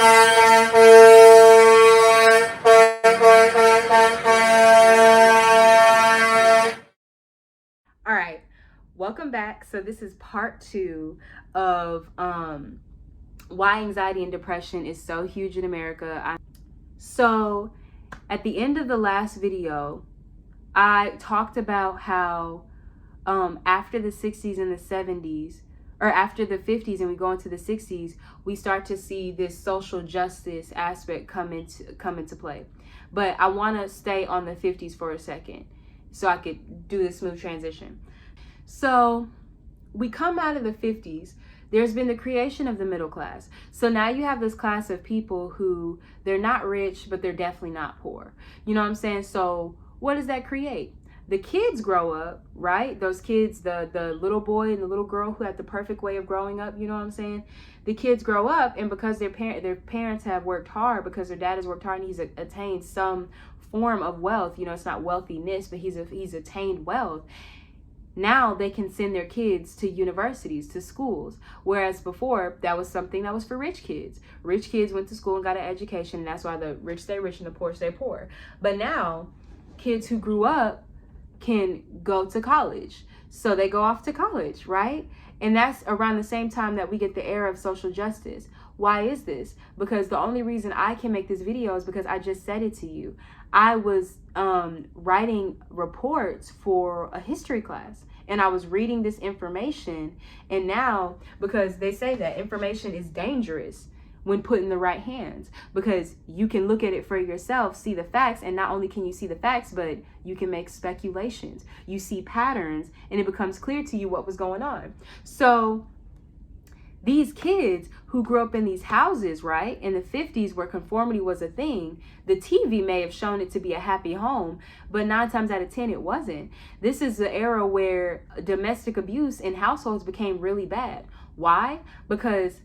All right, welcome back. So this is part 2 of why anxiety and depression is so huge in America. So at the end of the last video, I talked about how after the 60s and the 70s, or after the 50s and we go into the 60s, we start to see this social justice aspect come into play. But I want to stay on the 50s for a second so I could do this smooth transition. So we come out of the 50s. There's been the creation of the middle class. So now you have this class of people who they're not rich, but they're definitely not poor. You know what I'm saying? So what does that create? The kids grow up, right? Those kids, the little boy and the little girl who had the perfect way of growing up, you know what I'm saying? The kids grow up, and because their parents have worked hard, because their dad has worked hard and he's attained some form of wealth, you know, it's not wealthiness, but he's attained wealth. Now they can send their kids to universities, to schools. Whereas before, that was something that was for rich kids. Rich kids went to school and got an education, and that's why the rich stay rich and the poor stay poor. But now, kids who grew up can go to college. So they go off to college, right? And that's around the same time that we get the era of social justice. Why is this? Because the only reason I can make this video is because I just said it to you. I was writing reports for a history class, and I was reading this information, and now, because they say that information is dangerous when put in the right hands, because you can look at it for yourself, see the facts, and not only can you see the facts, but you can make speculations. You see patterns, and it becomes clear to you what was going on. So these kids who grew up in these houses, right, in the 50s where conformity was a thing, the TV may have shown it to be a happy home, but 9 times out of 10 it wasn't. This is the era where domestic abuse in households became really bad. Why? Because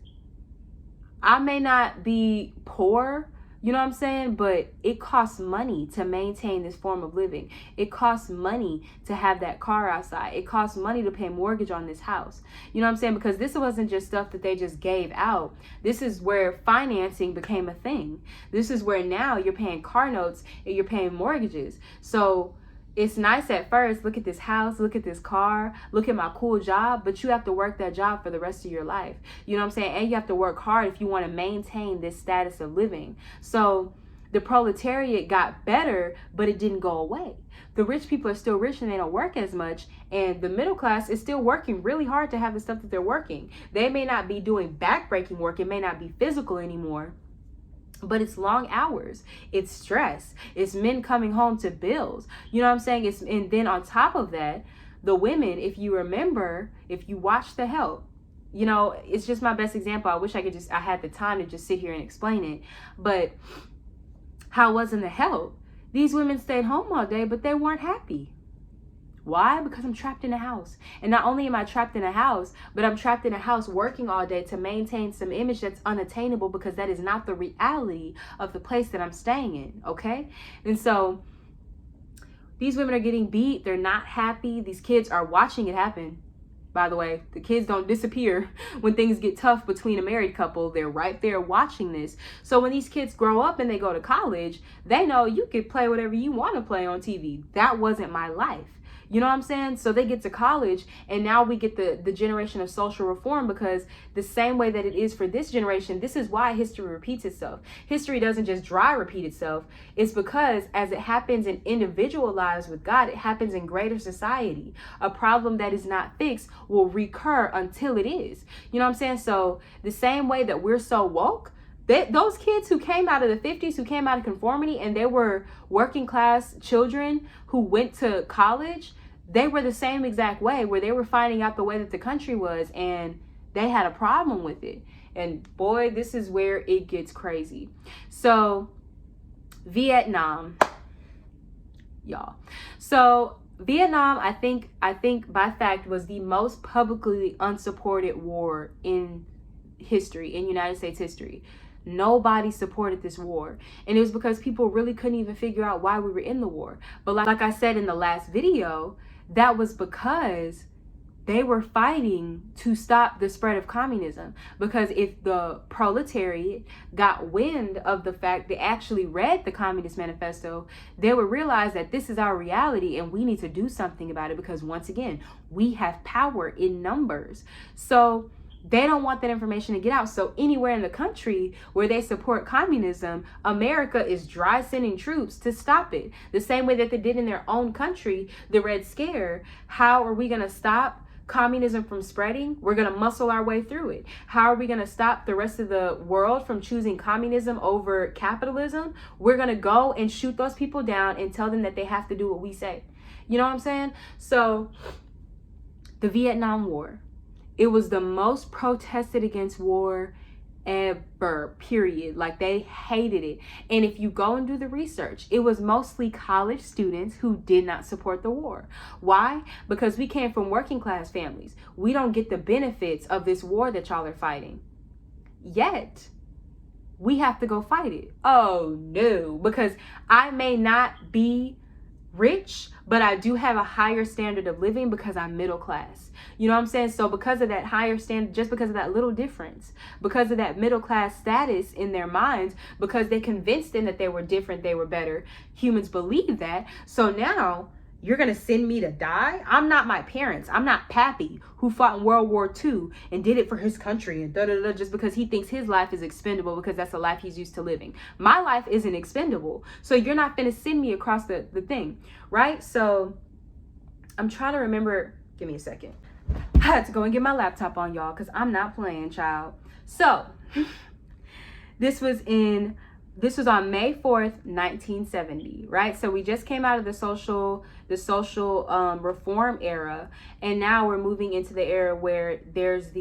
I may not be poor, you know what I'm saying? But it costs money to maintain this form of living. It costs money to have that car outside. It costs money to pay a mortgage on this house. You know what I'm saying? Because this wasn't just stuff that they just gave out. This is where financing became a thing. This is where now you're paying car notes and you're paying mortgages. So it's nice at first. Look at this house, look at this car, look at my cool job, but you have to work that job for the rest of your life. You know what I'm saying? And you have to work hard if you want to maintain this status of living. So the proletariat got better, but it didn't go away. The rich people are still rich and they don't work as much, and the middle class is still working really hard to have the stuff that they're working. They may not be doing backbreaking work, it may not be physical anymore, but it's long hours, it's stress, it's men coming home to bills, you know what I'm saying? And then on top of that, the women, if you remember, if you watch The Help, you know, it's just my best example. I wish I had the time to just sit here and explain it, but how it was in The Help, these women stayed home all day, but they weren't happy. Why? Because I'm trapped in a house. And not only am I trapped in a house, but I'm trapped in a house working all day to maintain some image that's unattainable, because that is not the reality of the place that I'm staying in, okay? And so these women are getting beat. They're not happy. These kids are watching it happen. By the way, the kids don't disappear when things get tough between a married couple. They're right there watching this. So when these kids grow up and they go to college, they know you could play whatever you want to play on TV. That wasn't my life. You know what I'm saying? So they get to college, and now we get the generation of social reform, because the same way that it is for this generation, this is why history repeats itself. History doesn't just dry repeat itself. It's because as it happens in individual lives with God, it happens in greater society. A problem that is not fixed will recur until it is. You know what I'm saying? So the same way that we're so woke, those kids who came out of the 50s, who came out of conformity, and they were working class children who went to college, they were the same exact way, where they were finding out the way that the country was, and they had a problem with it. And boy, this is where it gets crazy. So Vietnam, y'all. So Vietnam, I think by fact was the most publicly unsupported war in history, in United States history. Nobody supported this war, and it was because people really couldn't even figure out why we were in the war. But like I said in the last video, that was because they were fighting to stop the spread of communism, because if the proletariat got wind of the fact, they actually read the Communist Manifesto, they would realize that this is our reality and we need to do something about it, because once again, we have power in numbers. So they don't want that information to get out. So anywhere in the country where they support communism, America is dry sending troops to stop it. The same way that they did in their own country, the Red Scare. How are we going to stop communism from spreading? We're going to muscle our way through it. How are we going to stop the rest of the world from choosing communism over capitalism? We're going to go and shoot those people down and tell them that they have to do what we say. You know what I'm saying? So the Vietnam War, it was the most protested against war ever, period. Like, they hated it. And if you go and do the research, it was mostly college students who did not support the war. Why? Because we came from working class families. We don't get the benefits of this war that y'all are fighting. Yet, we have to go fight it. Oh no, because I may not be rich, but I do have a higher standard of living because I'm middle class. You know what I'm saying? So because of that higher standard, just because of that little difference, because of that middle class status in their minds, because they convinced them that they were different, they were better. Humans believe that. So now you're going to send me to die? I'm not my parents. I'm not Pappy, who fought in World War II and did it for his country and da-da-da, just because he thinks his life is expendable because that's the life he's used to living. My life isn't expendable. So you're not going to send me across the thing, right? So I'm trying to remember. Give me a second. I had to go and get my laptop on, y'all, because I'm not playing, child. So this was on May 4th, 1970, right? So we just came out of the social reform era, and now we're moving into the era where there's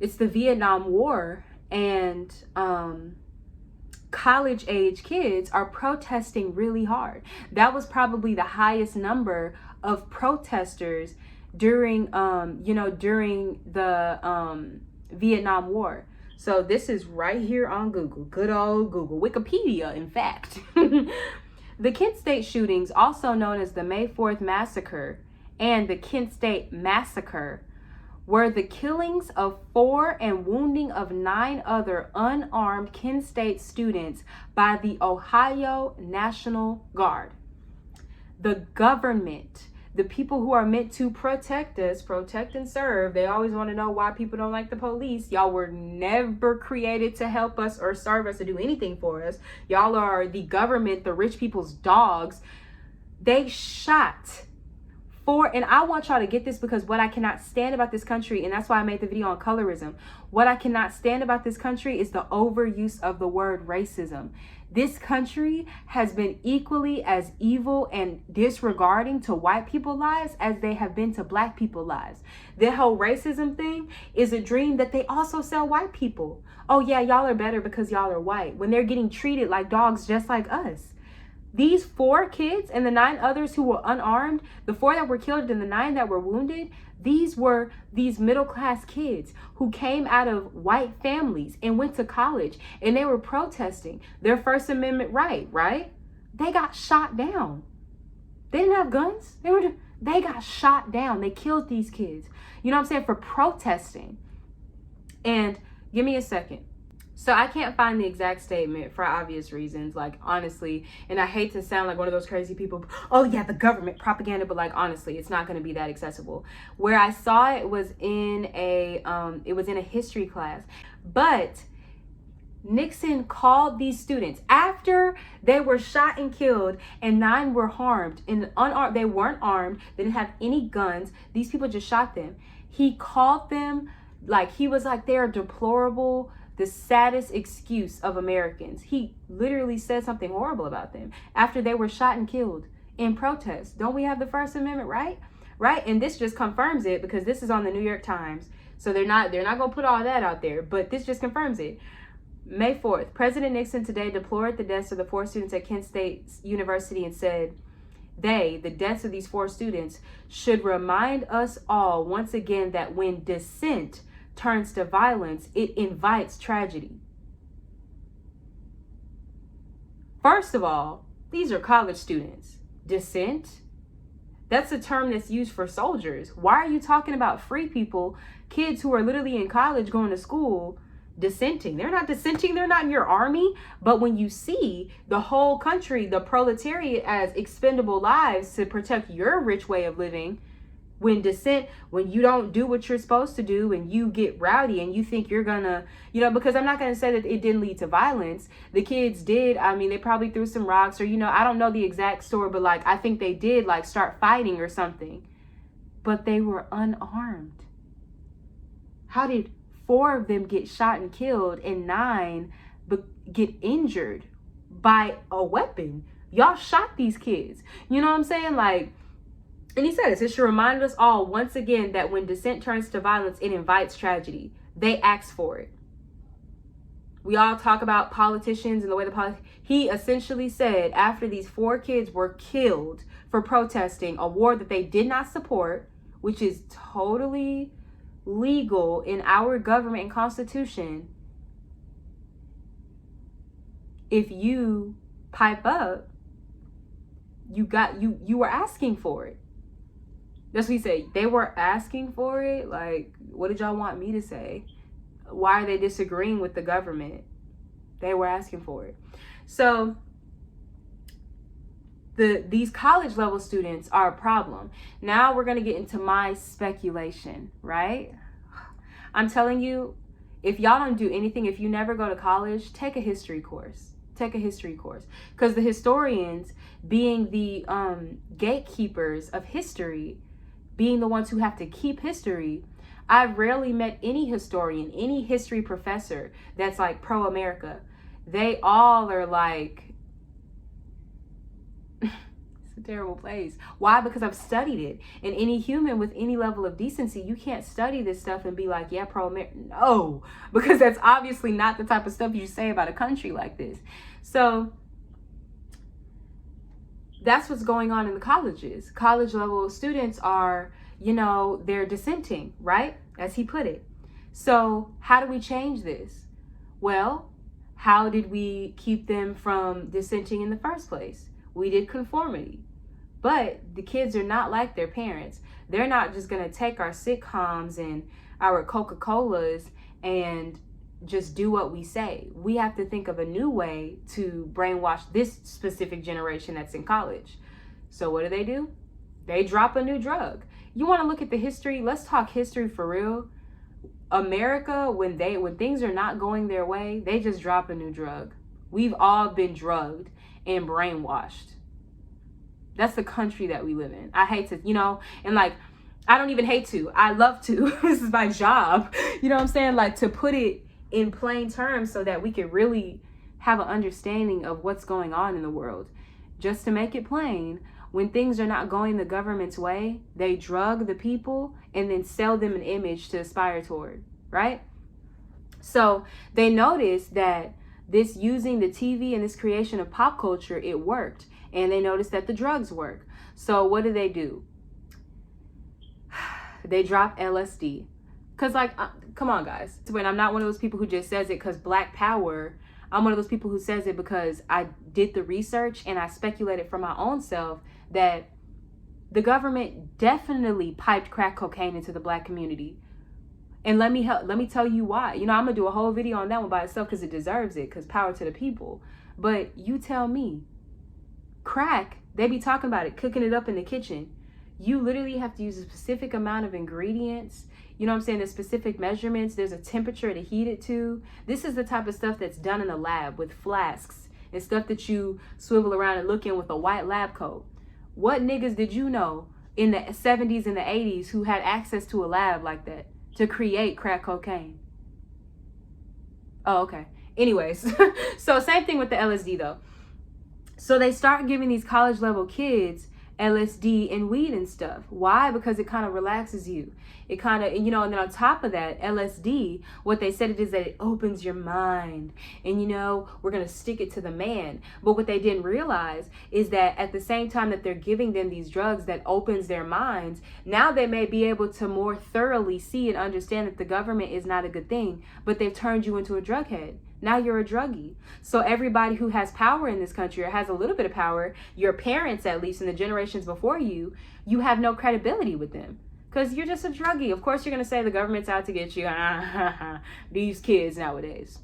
it's the Vietnam War, and college age kids are protesting really hard. That was probably the highest number of protesters during the Vietnam War. So this is right here on Google, good old Google, Wikipedia, in fact. The Kent State shootings, also known as the May 4th Massacre and the Kent State Massacre, were the killings of 4 and wounding of 9 other unarmed Kent State students by the Ohio National Guard. The government, the people who are meant to protect us, protect and serve, they always want to know why people don't like the police. Y'all were never created to help us or serve us or do anything for us. Y'all are the government, the rich people's dogs. They shot 4, and I want y'all to get this, because what I cannot stand about this country, and that's why I made the video on colorism, what I cannot stand about this country is the overuse of the word racism. This country has been equally as evil and disregarding to white people's lives as they have been to black people's lives. The whole racism thing is a dream that they also sell white people. Oh yeah, y'all are better because y'all are white, when they're getting treated like dogs just like us. These 4 kids and the 9 others who were unarmed, the 4 that were killed and the 9 that were wounded, these were these middle class kids who came out of white families and went to college, and they were protesting their First Amendment right? They got shot down. They didn't have guns. They got shot down. They killed these kids. You know what I'm saying? For protesting. And give me a second. So I can't find the exact statement for obvious reasons, like, honestly, and I hate to sound like one of those crazy people, oh yeah, the government propaganda, but like, honestly, it's not going to be that accessible. Where I saw it was in a history class, but Nixon called these students after they were shot and killed, and 9 were harmed and unarmed. They weren't armed. They didn't have any guns. These people just shot them. He called them, like, he was like, they're deplorable, the saddest excuse of Americans. He literally said something horrible about them after they were shot and killed in protest. Don't we have the First Amendment, right? And this just confirms it, because this is on the New York Times. So they're not gonna put all that out there, but this just confirms it. May 4th, President Nixon today deplored the deaths of the 4 students at Kent State University and said, the deaths of these 4 students, should remind us all once again that when dissent turns to violence, it invites tragedy. First of all, these are college students. Dissent? That's a term that's used for soldiers. Why are you talking about free people, kids who are literally in college going to school, dissenting? They're not dissenting, they're not in your army. But when you see the whole country, the proletariat, as expendable lives to protect your rich way of living, when you don't do what you're supposed to do and you get rowdy and you think you're gonna, because I'm not gonna say that it didn't lead to violence. The kids did. I mean, they probably threw some rocks or, I don't know the exact story, but like, I think they did like start fighting or something, but they were unarmed. How did 4 of them get shot and killed and 9 get injured by a weapon? Y'all shot these kids. You know what I'm saying? Like, and he says, it should remind us all once again that when dissent turns to violence, it invites tragedy. They ask for it. We all talk about politicians and the way he essentially said after these 4 kids were killed for protesting a war that they did not support, which is totally legal in our government and constitution. If you pipe up, you were asking for it. That's what he said. They were asking for it. Like, what did y'all want me to say? Why are they disagreeing with the government? They were asking for it. So these college level students are a problem. Now we're going to get into my speculation, right? I'm telling you, if y'all don't do anything, if you never go to college, take a history course. Take a history course. Because the historians, being the gatekeepers of history, being the ones who have to keep history, I've rarely met any historian, any history professor that's like pro-America. They all are like, it's a terrible place. Why? Because I've studied it. And any human with any level of decency, you can't study this stuff and be like, yeah, pro-America. No, because that's obviously not the type of stuff you say about a country like this. So that's what's going on in the colleges. College level students are, they're dissenting, right? As he put it. So how do we change this? Well, how did we keep them from dissenting in the first place? We did conformity. But the kids are not like their parents. They're not just going to take our sitcoms and our Coca-Colas and just do what we say. We have to think of a new way to brainwash this specific generation that's in college. So what do? They drop a new drug. You want to look at the history? Let's talk history for real. America, when things are not going their way, they just drop a new drug. We've all been drugged and brainwashed. That's the country that we live in. I hate to, and like, I don't even hate to. I love to. This is my job. You know what I'm saying? Like, to put it in plain terms so that we can really have an understanding of what's going on in the world. Just to make it plain, when things are not going the government's way, they drug the people and then sell them an image to aspire toward, right? So they noticed that this using the TV and this creation of pop culture, it worked. And they noticed that the drugs work. So what do? They drop LSD. Because, like, come on, guys. When I'm not one of those people who just says it because Black Power. I'm one of those people who says it because I did the research and I speculated for my own self that the government definitely piped crack cocaine into the Black community. And let me tell you why. I'm going to do a whole video on that one by itself because it deserves it, because power to the people. But you tell me, crack, they be talking about it, cooking it up in the kitchen. You literally have to use a specific amount of ingredients. You know what I'm saying? There's specific measurements. There's a temperature to heat it to. This is the type of stuff that's done in the lab with flasks and stuff that you swivel around and look in with a white lab coat. What niggas did you know in the 70s and the 80s who had access to a lab like that to create crack cocaine? Oh, okay. Anyways, so same thing with the LSD though. So they start giving these college level kids LSD and weed and stuff. Why? Because it kind of relaxes you. It kind of, and then on top of that, LSD, what they said it is that it opens your mind. And we're going to stick it to the man. But what they didn't realize is that at the same time that they're giving them these drugs that opens their minds, now they may be able to more thoroughly see and understand that the government is not a good thing, but they've turned you into a drug head. Now you're a druggie. So everybody who has power in this country, or has a little bit of power, your parents at least, and the generations before you, you have no credibility with them. Because you're just a druggie. Of course you're going to say the government's out to get you. These kids nowadays.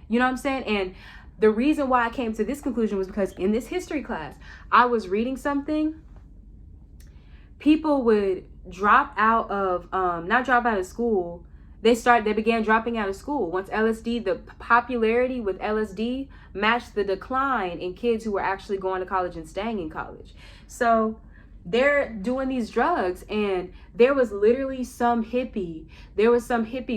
You know what I'm saying? And the reason why I came to this conclusion was because in this history class, I was reading something. People would drop out of, not drop out of school. They began dropping out of school. Once the popularity with LSD matched the decline in kids who were actually going to college and staying in college. So they're doing these drugs, and there was literally some hippie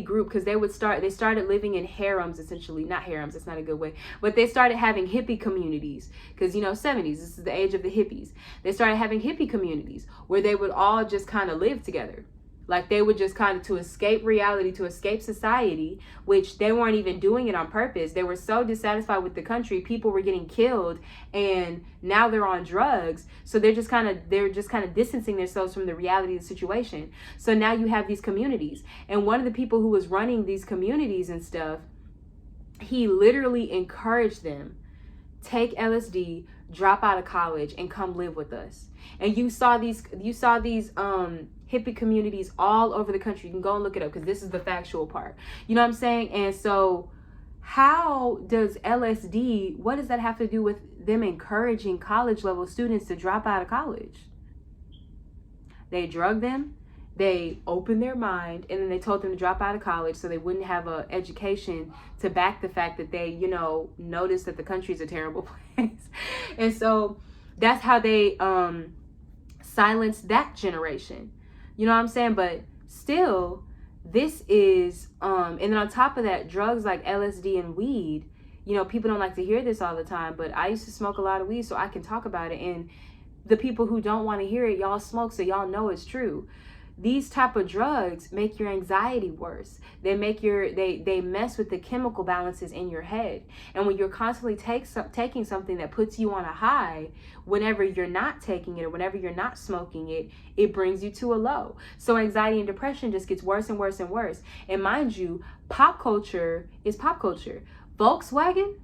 group, because they started living in harems, essentially. Not harems, that's not a good way, but they started having hippie communities, because 70s, this is the age of the hippies. They started having hippie communities where they would all just kind of live together. Like they would just kind of, to escape reality, to escape society, which they weren't even doing it on purpose. They were so dissatisfied with the country. People were getting killed, and now they're on drugs. So they're just kind of distancing themselves from the reality of the situation. So now you have these communities. And one of the people who was running these communities and stuff, he literally encouraged them, take LSD, drop out of college, and come live with us. And you saw these hippie communities all over the country. You can go and look it up, because this is the factual part. You know what I'm saying? And so how does LSD, what does that have to do with them encouraging college level students to drop out of college? They drugged them, they opened their mind, and then they told them to drop out of college so they wouldn't have an education to back the fact that they, noticed that the country's a terrible place. And so that's how they silenced that generation. You know what I'm saying? But still, this is, and then on top of that, drugs like LSD and weed, people don't like to hear this all the time, but I used to smoke a lot of weed, so I can talk about it. And the people who don't want to hear it, y'all smoke, so y'all know it's true. These type of drugs make your anxiety worse. They mess with the chemical balances in your head. And when you're constantly taking something that puts you on a high, whenever you're not taking it or whenever you're not smoking it, it brings you to a low. So anxiety and depression just gets worse and worse and worse. And mind you, pop culture is pop culture. Volkswagen,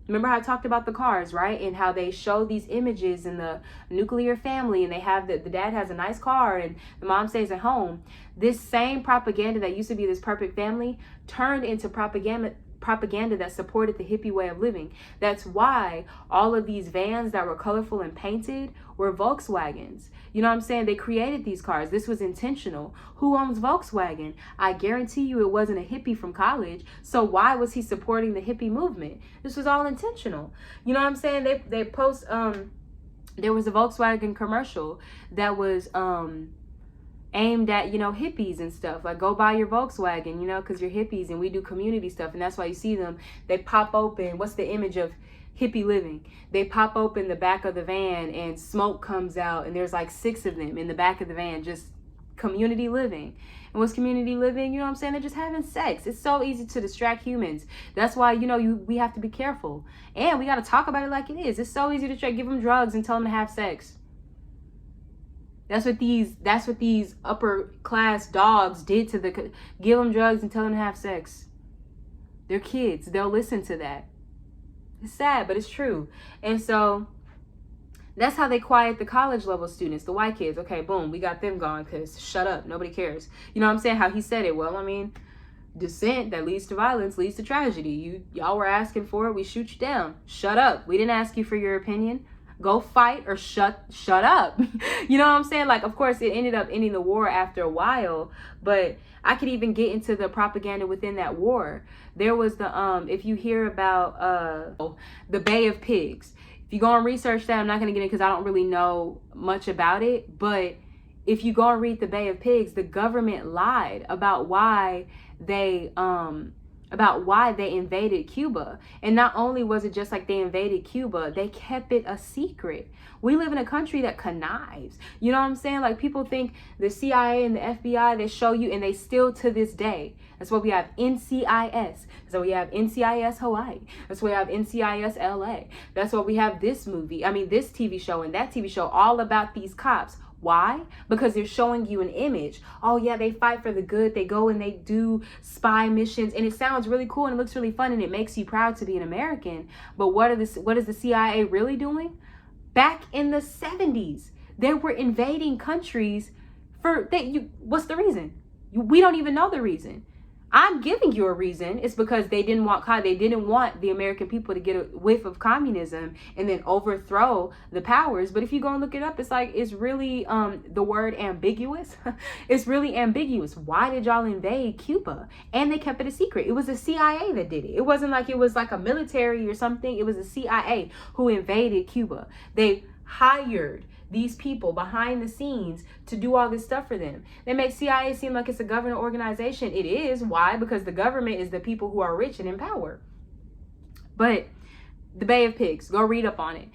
remember how I talked about the cars, right? And how they show these images in the nuclear family, and they have the dad has a nice car and the mom stays at home. This same propaganda that used to be this perfect family turned into propaganda that supported the hippie way of living. That's why all of these vans that were colorful and painted were Volkswagens. You know what I'm saying? They created these cars. This was intentional. Who owns Volkswagen? I guarantee you it wasn't a hippie from college. So why was he supporting the hippie movement? This was all intentional. You know what I'm saying? They post, there was a Volkswagen commercial that was aimed at, hippies and stuff. Like, go buy your Volkswagen, because you're hippies and we do community stuff. And that's why you see them. They pop open. What's the image of hippie living? They pop open the back of the van and smoke comes out, and there's like 6 of them in the back of the van, just community living. And what's community living? You know what I'm saying? They're just having sex. It's so easy to distract humans. That's why, we have to be careful. And we got to talk about it like it is. It's so easy to give them drugs and tell them to have sex. That's what these upper class dogs did to give them drugs and tell them to have sex. They're kids. They'll listen to that. It's sad, but it's true. And so that's how they quiet the college level students, the white kids. Okay, boom, we got them gone, because shut up, nobody cares. You know what I'm saying? How he said it. Well, I mean, dissent that leads to violence leads to tragedy. Y'all were asking for it, we shoot you down. Shut up. We didn't ask you for your opinion. Go fight or shut up. You know what I'm saying? Like, of course, it ended up ending the war after a while, but I could even get into the propaganda within that war. There was the, if you hear about the Bay of Pigs, if you go and research that, I'm not going to get in because I don't really know much about it, but if you go and read the Bay of Pigs, the government lied about why they invaded Cuba. And not only was it just like they invaded Cuba, they kept it a secret. We live in a country that connives. You know what I'm saying? Like, people think the CIA and the FBI, they show you, and they still to this day. That's why we have NCIS. So we have NCIS Hawaii. That's why we have NCIS LA. That's why we have this TV show and that TV show all about these cops. Why? Because they're showing you an image. Oh yeah, they fight for the good. They go and they do spy missions, and it sounds really cool and it looks really fun and it makes you proud to be an American. But what is the CIA really doing? Back in the 70s, they were invading countries what's the reason? We don't even know the reason. I'm giving you a reason. It's because they didn't want the American people to get a whiff of communism and then overthrow the powers. But if you go and look it up, it's like, it's really the word ambiguous. It's really ambiguous. Why did y'all invade Cuba? And they kept it a secret. It was the CIA that did it. It wasn't like it was like a military or something. It was the CIA who invaded Cuba. They hired these people behind the scenes to do all this stuff for them. They make CIA seem like it's a government organization. It is. Why? Because the government is the people who are rich and in power. But the Bay of Pigs, go read up on it.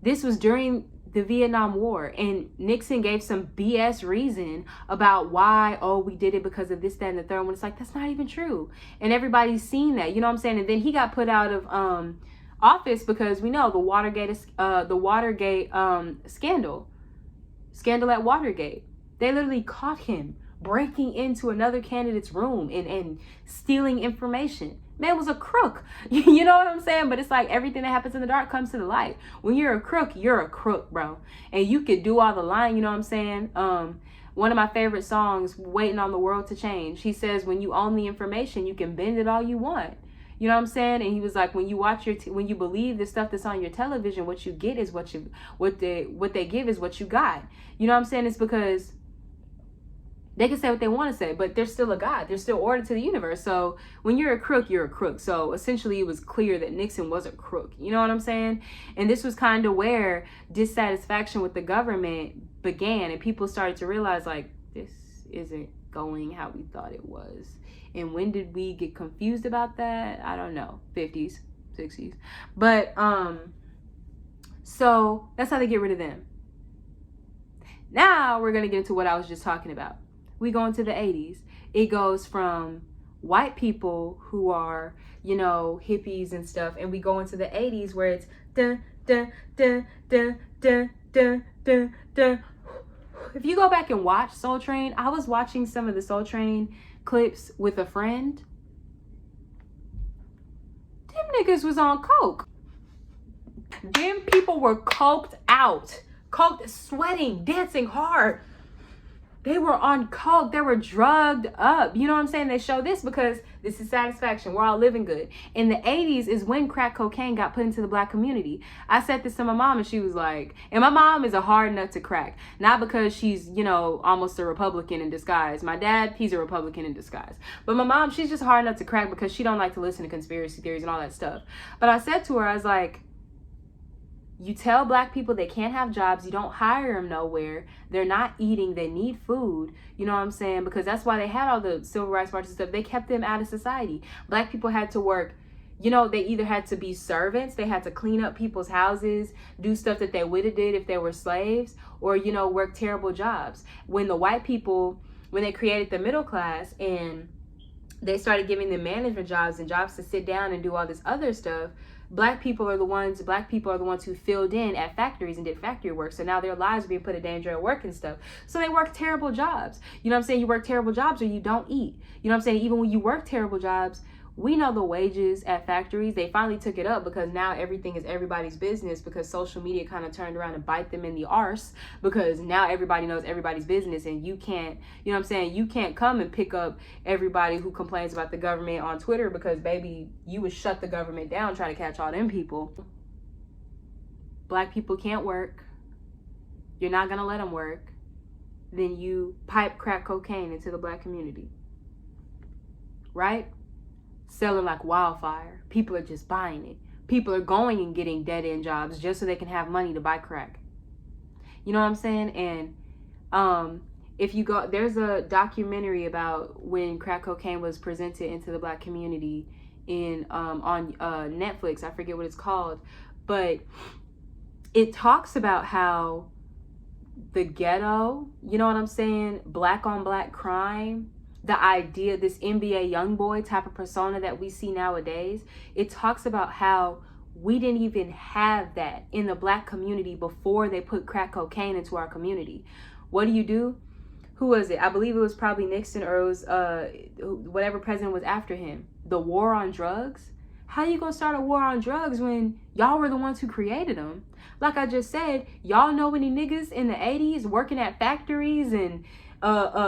This was during the Vietnam War, and Nixon gave some BS reason about why, oh, we did it because of this, that, and the third one. It's like, that's not even true. And everybody's seen that, you know what I'm saying? And then he got put out of office because we know the Watergate scandal at Watergate. They literally caught him breaking into another candidate's room and stealing information. Man was a crook. You know what I'm saying? But it's like everything that happens in the dark comes to the light. When you're a crook, bro. And you could do all the lying, you know what I'm saying? One of my favorite songs, Waiting on the World to Change. He says, when you own the information, you can bend it all you want. You know what I'm saying? And he was like, when you believe the stuff that's on your television, what you get is what they give is what you got. You know what I'm saying? It's because they can say what they want to say, but there's still a God. There's still order to the universe. So when you're a crook, you're a crook. So essentially it was clear that Nixon was a crook. You know what I'm saying? And this was kind of where dissatisfaction with the government began. And people started to realize, like, this isn't going how we thought it was. And when did we get confused about that? I don't know. 50s, 60s. But so that's how they get rid of them. Now we're going to get into what I was just talking about. We go into the 80s. It goes from white people who are, you know, hippies and stuff, and we go into the 80s where it's dun dun dun dun dun dun dun dun. If you go back and watch Soul Train, I was watching some of the Soul Train clips with a friend. Them niggas was on coke. Them people were coked out, coked, sweating, dancing hard. They were on coke. They were drugged up. You know what I'm saying? They show this because this is satisfaction. We're all living good. In the 80s is when crack cocaine got put into the black community. I said this to my mom and she was like, and my mom is a hard nut to crack. Not because she's, you know, almost a Republican in disguise. My dad, he's a Republican in disguise. But my mom, she's just a hard nut to crack because she don't like to listen to conspiracy theories and all that stuff. But I said to her, I was like, you tell black people they can't have jobs. You don't hire them nowhere. They're not eating. They need food. You know what I'm saying? Because that's why they had all the civil rights marches and stuff. They kept them out of society. Black people had to work. You know, they either had to be servants. They had to clean up people's houses, do stuff that they would have did if they were slaves, or, you know, work terrible jobs. When the white people, when they created the middle class and they started giving them management jobs and jobs to sit down and do all this other stuff, black people are the ones who filled in at factories and did factory work. So now their lives are being put in danger at work and stuff. So they work terrible jobs. You know what I'm saying? You work terrible jobs or you don't eat. You know what I'm saying? Even when you work terrible jobs, we know the wages at factories. They finally took it up because now everything is everybody's business, because social media kind of turned around and bite them in the arse, because now everybody knows everybody's business and you can't, you know what I'm saying? You can't come and pick up everybody who complains about the government on Twitter, because baby, you would shut the government down trying to catch all them people. Black people can't work. You're not going to let them work. Then you pipe crack cocaine into the black community. Right? Selling like wildfire. People are just buying it. People are going and getting dead-end jobs just so they can have money to buy crack. You know what I'm saying? And if you go, there's a documentary about when crack cocaine was presented into the black community in on Netflix. I forget what it's called, but it talks about how the ghetto, you know what I'm saying, black on black crime, the idea, this NBA young boy type of persona that we see nowadays, it talks about how We didn't even have that in the black community before they put crack cocaine into our community. What do? Who was it? I believe it was probably Nixon, or it was whatever president was after him. The war on drugs. How you gonna start a war on drugs when y'all were the ones who created them? Like I just said, y'all know any niggas in the 80s working at factories and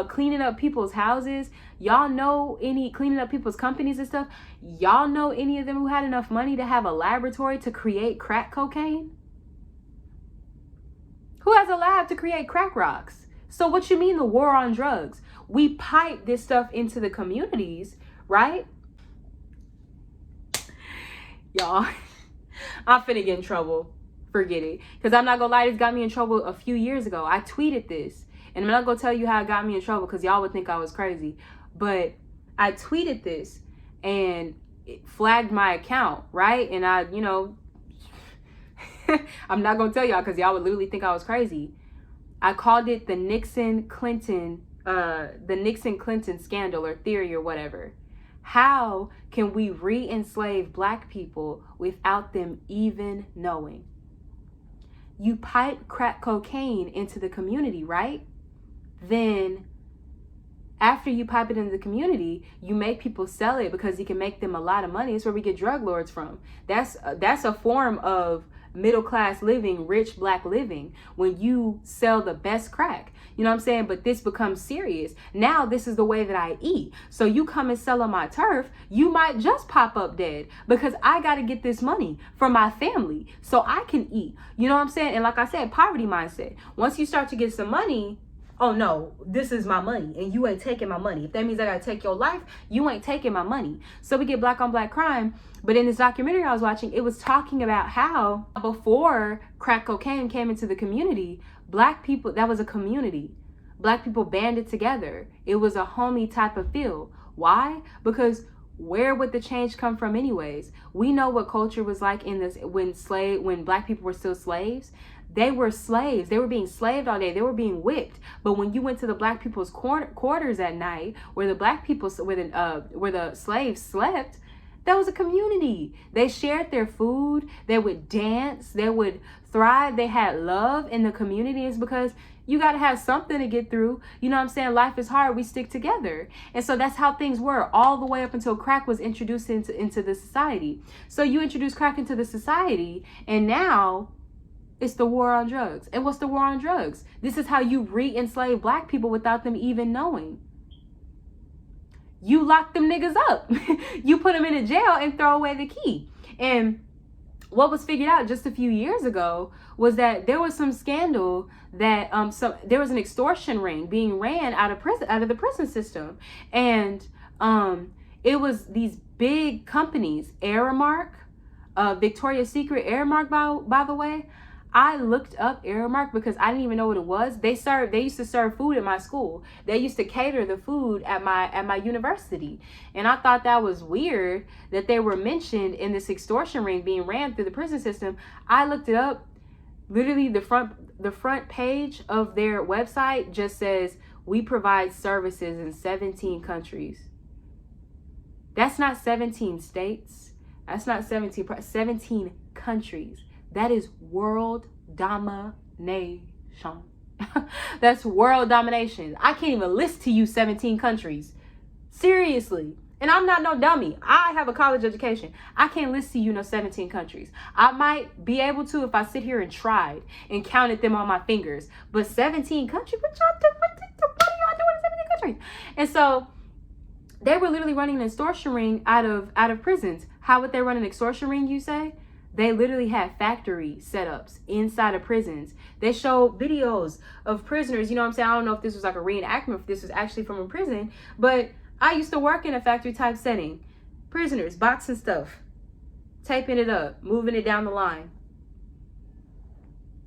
cleaning up people's houses? Y'all know any cleaning up people's companies and stuff? Y'all know any of them who had enough money to have a laboratory to create crack cocaine? Who has a lab to create crack rocks? So what you mean the war on drugs? We pipe this stuff into the communities, right? Y'all, I'm finna get in trouble. Forget it. Because I'm not gonna lie, this got me in trouble a few years ago. I tweeted this. And I'm not gonna tell you how it got me in trouble because y'all would think I was crazy. But I tweeted this and it flagged my account, right? And I, I'm not gonna tell y'all because y'all would literally think I was crazy. I called it the Nixon Clinton scandal or theory or whatever. How can we re-enslave black people without them even knowing? You pipe crack cocaine into the community, right? Then after you pipe it into the community, you make people sell it because you can make them a lot of money. That's where we get drug lords from. That's a form of middle class living, rich black living, when you sell the best crack. You know what I'm saying? But this becomes serious. Now this is the way that I eat. So you come and sell on my turf, you might just pop up dead because I got to get this money from my family so I can eat. You know what I'm saying? And like I said, poverty mindset. Once you start to get some money, oh no, this is my money and you ain't taking my money. If that means I gotta take your life, you ain't taking my money. So we get black on black crime. But in this documentary I was watching, it was talking about how before crack cocaine came into the community, black people, that was a community. Black people banded together. It was a homie type of feel. Why? Because where would the change come from anyways? We know what culture was like in this when black people were still slaves. They were slaves. They were being slaved all day. They were being whipped. But when you went to the black people's quarters at night, where the slaves slept, that was a community. They shared their food. They would dance. They would thrive. They had love in the community. It's because you got to have something to get through. You know what I'm saying? Life is hard. We stick together. And so that's how things were all the way up until crack was introduced into the society. So you introduce crack into the society, and now it's the war on drugs. And what's the war on drugs? This is how you re-enslave black people without them even knowing. You lock them niggas up. You put them in a jail and throw away the key. And what was figured out just a few years ago was that there was some scandal that there was an extortion ring being ran out of the prison system. And it was these big companies, Aramark, Victoria's Secret, Aramark, by the way. I looked up Aramark because I didn't even know what it was. They used to serve food at my school. They used to cater the food at my university. And I thought that was weird that they were mentioned in this extortion ring being ran through the prison system. I looked it up. Literally the front page of their website just says, we provide services in 17 countries. That's not 17 states. That's not 17 countries. That is world domination. That's world domination. I can't even list to you 17 countries. Seriously. And I'm not no dummy. I have a college education. I can't list to you no 17 countries. I might be able to if I sit here and tried and counted them on my fingers. But 17 countries? What are y'all doing in 17 countries? And so they were literally running an extortion ring out of prisons. How would they run an extortion ring, you say? They literally had factory setups inside of prisons. They showed videos of prisoners. You know what I'm saying? I don't know if this was like a reenactment, if this was actually from a prison, but I used to work in a factory type setting. Prisoners, boxing stuff, taping it up, moving it down the line.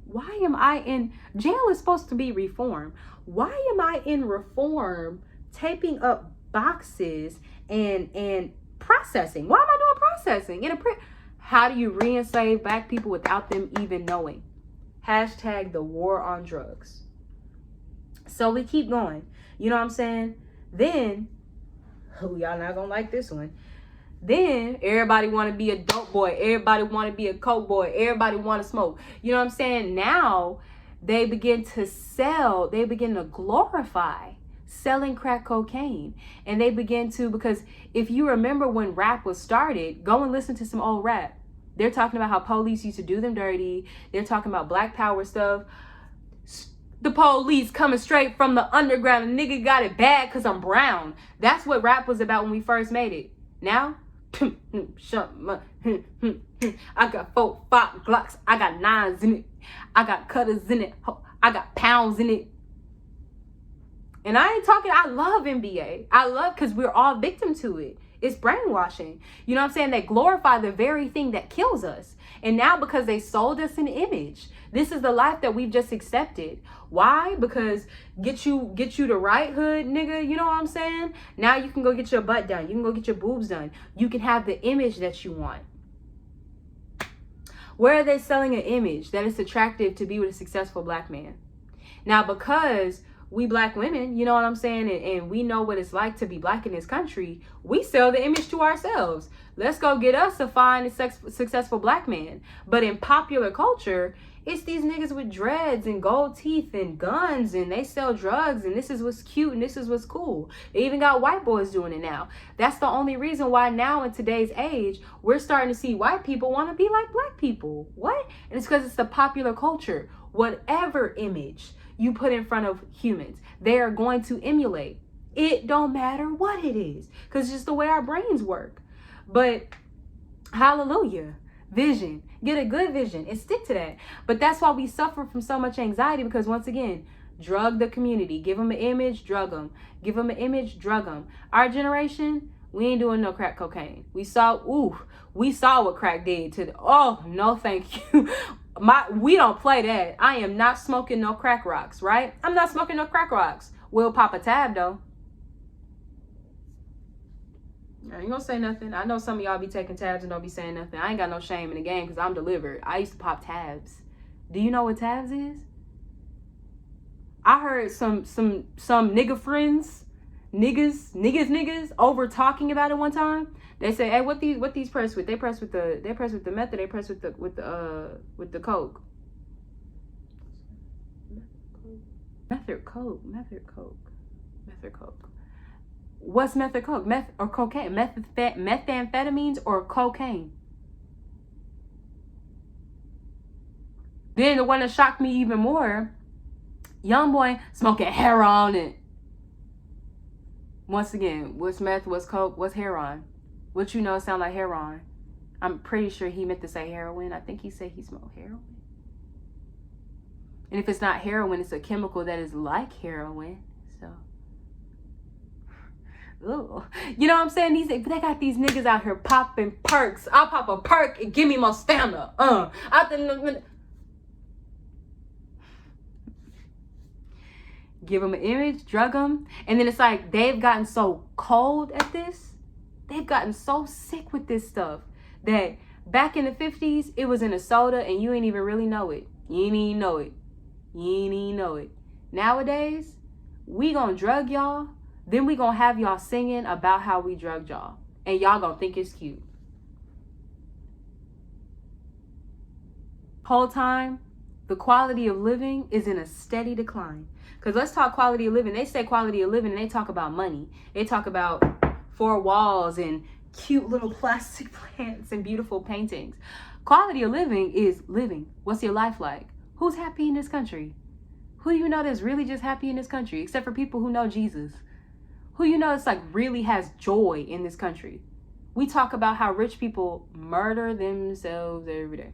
Why am I in jail? Is supposed to be reform. Why am I in reform taping up boxes and processing? Why am I doing processing in a prison? How do you re-enslave black people without them even knowing? Hashtag the war on drugs. So we keep going. You know what I'm saying? Then, y'all not gonna like this one. Then everybody want to be a dope boy. Everybody want to be a coke boy. Everybody want to smoke. You know what I'm saying? Now they begin to sell. They begin to glorify selling crack cocaine. And they begin to, because if you remember when rap was started, go and listen to some old rap. They're talking about how police used to do them dirty. They're talking about black power stuff. The police coming straight from the underground. A nigga got it bad because I'm brown. That's what rap was about when we first made it. Now, I got 4, 5 Glocks. I got 9s in it. I got cutters in it. I got pounds in it. And I ain't talking, I love NBA. I love, because we're all victim to it. It's brainwashing. You know what I'm saying? They glorify the very thing that kills us. And now because they sold us an image, this is the life that we've just accepted. Why? Because get you the right hood, nigga. You know what I'm saying? Now you can go get your butt done. You can go get your boobs done. You can have the image that you want. Where are they selling an image that is attractive to be with a successful black man? Now, because we black women, you know what I'm saying, and we know what it's like to be black in this country, we sell the image to ourselves. Let's go get us a fine and successful black man. But in popular culture, it's these niggas with dreads and gold teeth and guns, and they sell drugs, and this is what's cute and this is what's cool. They even got white boys doing it now. That's the only reason why now in today's age, we're starting to see white people want to be like black people. What? And it's because it's the popular culture. Whatever image you put in front of humans, they are going to emulate. It don't matter what it is, because it's just the way our brains work. But hallelujah, vision. Get a good vision and stick to that. But that's why we suffer from so much anxiety, because once again, drug the community. Give them an image, drug them. Give them an image, drug them. Our generation, we ain't doing no crack cocaine. We saw what crack did to oh, no thank you. We don't play that. I am not smoking no crack rocks, right? I'm not smoking no crack rocks. We'll pop a tab though. I ain't gonna say nothing. I know some of y'all be taking tabs and don't be saying nothing. I ain't got no shame in the game because I'm delivered. I used to pop tabs. Do you know what tabs is? I heard some nigga friends, niggas over talking about it one time. They say, "Hey, what these press with? They press with the meth, or they press with the coke." Method coke. What's method coke? Meth or cocaine? Methamphetamines or cocaine? Then the one that shocked me even more, young boy smoking heroin. And once again, what's meth? What's coke? What's heroin? What you know sound like heroin? I'm pretty sure he meant to say heroin. I think he said he smoked heroin. And if it's not heroin, it's a chemical that is like heroin. So, ugh. You know what I'm saying? They got these niggas out here popping perks. I'll pop a perk and give me more stamina. Give them an image, drug them. And then it's like they've gotten so cold at this. They've gotten so sick with this stuff that back in the 50s, it was in a soda and you ain't even really know it. You ain't even know it. Nowadays, we gonna drug y'all. Then we gonna have y'all singing about how we drugged y'all. And y'all gonna think it's cute. Whole time, the quality of living is in a steady decline. Because let's talk quality of living. They say quality of living and they talk about money. They talk about 4 walls and cute little plastic plants and beautiful paintings. Quality of living is living. What's your life like? Who's happy in this country? Who you know that's really just happy in this country? Except for people who know Jesus. Who you know it's like really has joy in this country. We talk about how rich people murder themselves every day.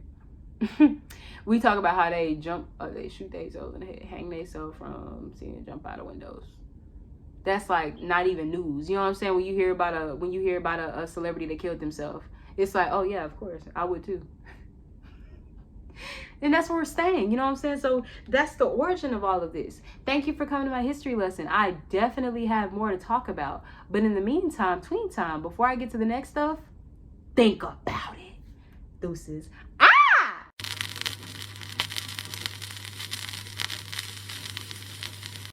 We talk about how they they shoot themselves in the head, hang themselves from seeing jump out of windows. That's like not even news. You know what I'm saying? When you hear about a celebrity that killed themselves, it's like, oh yeah, of course, I would too. And that's where we're staying. You know what I'm saying? So that's the origin of all of this. Thank you for coming to my history lesson. I definitely have more to talk about. But in the meantime, tween time, before I get to the next stuff, think about it. Deuces.